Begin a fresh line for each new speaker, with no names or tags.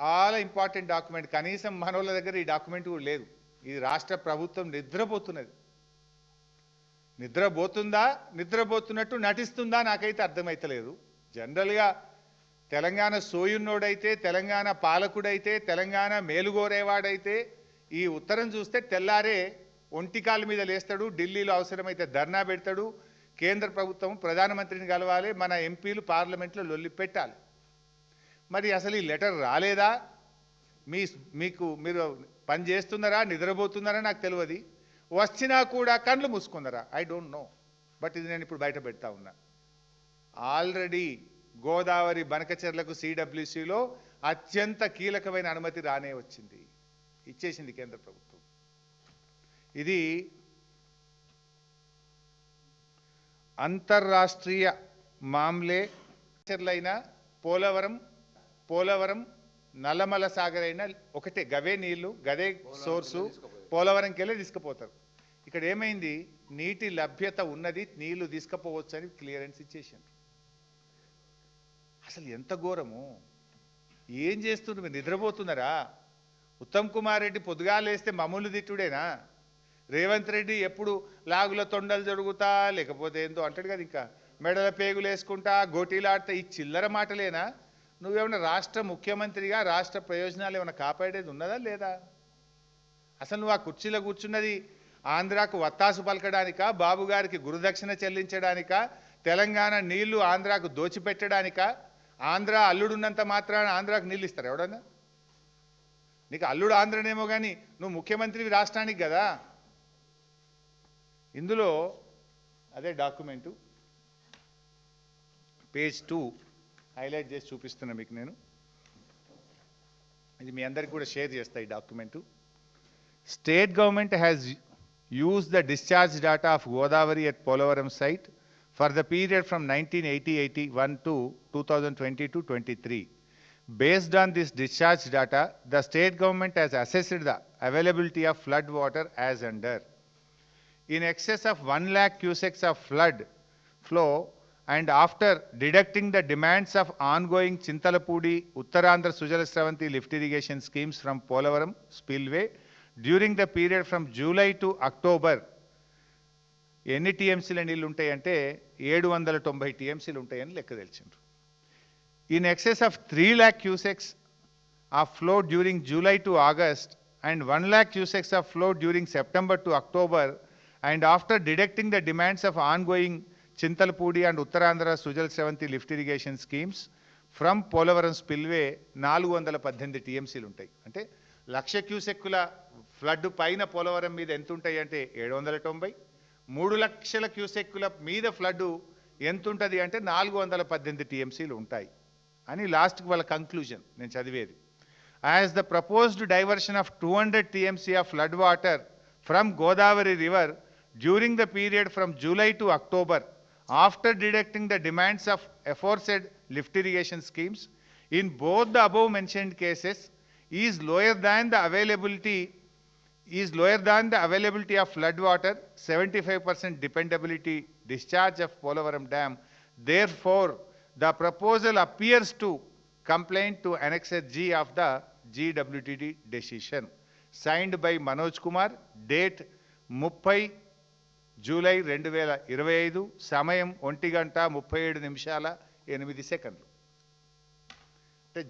చాలా important document. కనీసం మనోళ్ళ దగ్గర ఈ డాక్యుమెంట్ కూడా లేదు. ఇది రాష్ట్ర ప్రభుత్వం నిద్రపోతున్నది. నిద్రపోతుందా, నిద్రపోతున్నట్టు నటిస్తుందా నాకైతే అర్థమైతలేదు. జనరల్గా తెలంగాణ సోయున్నోడైతే, తెలంగాణ పాలకుడైతే, తెలంగాణ మేలుగోరేవాడైతే ఈ ఉత్తరం చూస్తే తెల్లారే ఒంటికాల మీద లేస్తాడు, ఢిల్లీలో అవసరమైతే ధర్నా పెడతాడు, కేంద్ర ప్రభుత్వం ప్రధానమంత్రిని కలవాలి, మన ఎంపీలు పార్లమెంట్లో లొల్లి పెట్టాలి. మరి అసలు ఈ లెటర్ రాలేదా, మీరు పని చేస్తున్నారా, నిద్రపోతున్నారా నాకు తెలియదు. వచ్చినా కూడా కళ్ళు మూసుకున్నారా, ఐ డోంట్ నో. బట్ ఇది నేను ఇప్పుడు బయట పెడతా ఉన్నా. ఆల్రెడీ గోదావరి బనకచెర్లకు సిడబ్ల్యూసిలో అత్యంత కీలకమైన అనుమతి రానే వచ్చింది, ఇచ్చేసింది కేంద్ర ప్రభుత్వం. ఇది అంతర్రాష్ట్రీయ మామ్లే చెర్లైన పోలవరం నల్లమల సాగర్ అయినా ఒకటే, గవే నీళ్లు, గదే సోర్సు, పోలవరంకి వెళ్ళి తీసుకుపోతారు. ఇక్కడ ఏమైంది, నీటి లభ్యత ఉన్నది, నీళ్లు తీసుకుపోవచ్చు అని క్లియరెన్స్ ఇచ్చేసారు. అసలు ఎంత ఘోరము. ఏం చేస్తున్నారు మీరు, నిద్రపోతున్నారా? ఉత్తమ్ కుమార్ రెడ్డి పొద్దుగాలేస్తే మమ్మల్ని తిట్టుడేనా? రేవంత్ రెడ్డి ఎప్పుడు లాగుల తొండలు జరుగుతా, లేకపోతే ఏందో అంటాడు కదా, ఇంకా మెడల పేగులు వేసుకుంటా, గోటీలాడితే, ఈ చిల్లర మాటలేనా? నువ్వేమన్నా రాష్ట్ర ముఖ్యమంత్రిగా రాష్ట్ర ప్రయోజనాలు ఏమైనా కాపాడేది ఉన్నదా లేదా? అసలు నువ్వు ఆ కుర్చీలో కూర్చున్నది ఆంధ్రాకు వత్తాసు పలకడానికా, బాబు గారికి గురుదక్షిణ చెల్లించడానికా, తెలంగాణ నీళ్లు ఆంధ్రాకు దోచిపెట్టడానికా? ఆంధ్ర అల్లుడున్నంత మాత్రాన ఆంధ్రాకు నీళ్ళు ఇస్తారు ఎవడన్నా? నీకు అల్లుడు ఆంధ్రనేమో కానీ నువ్వు ముఖ్యమంత్రివి రాష్ట్రానికి కదా. ఇందులో అదే డాక్యుమెంటు పేజ్ 2 హైలైట్ చేసి చూపిస్తున్నా మీకు నేను. ఇది మీ అందరికీ కూడా షేర్ చేస్తా ఈ document. State government has used the discharge data of Godavari at Polavaram site for the period from 1980-81 to 2020-23. Based on this discharge data, the state government has assessed the availability of flood water as under. In excess of 1 lakh cusecs of flood flow, and after deducting the demands of ongoing Chintalapudi, Uttarandhra Sujala Sravanti lift irrigation schemes from Polavaram spillway, during the period from July to October, ఎన్ని టీఎంసీల నీళ్ళు ఉంటాయంటే 790 టీఎంసీలు ఉంటాయని లెక్క తెలిసిండ్రు. In excess of 3 lakh cusecs of flow during July to August and 1 lakh cusecs of flow during September to October, and after deducting the demands of ongoing Chintalapudi and Uttarandhra Sujala Sravanthi lift irrigation schemes from Polavaram spillway 418 టీఎంసీలు ఉంటాయి. అంటే 1,00,000 క్యూసెక్కుల flood పైన పోలవరం మీద ఎంత ఉంటాయి అంటే 790, 3 లక్షల క్యూసెక్కుల మీద ఫ్లడ్ ఎంత ఉంటుంది అంటే 418 టీఎంసీలు ఉంటాయి అని లాస్ట్కి వాళ్ళ కంక్లూజన్ నేను చదివేది. As the proposed diversion of 200 TMC of flood water from Godavari river during the period from July to October, after deducting the demands of aforesaid lift irrigation schemes in both the above mentioned cases is lower than the availability of flood water, 75% dependability discharge of Polavaram Dam. Therefore, the proposal appears to complain to Annex G of the GWTD decision. Signed by Manoj Kumar, date 30 July 2025, సమయం 1:37 అంటే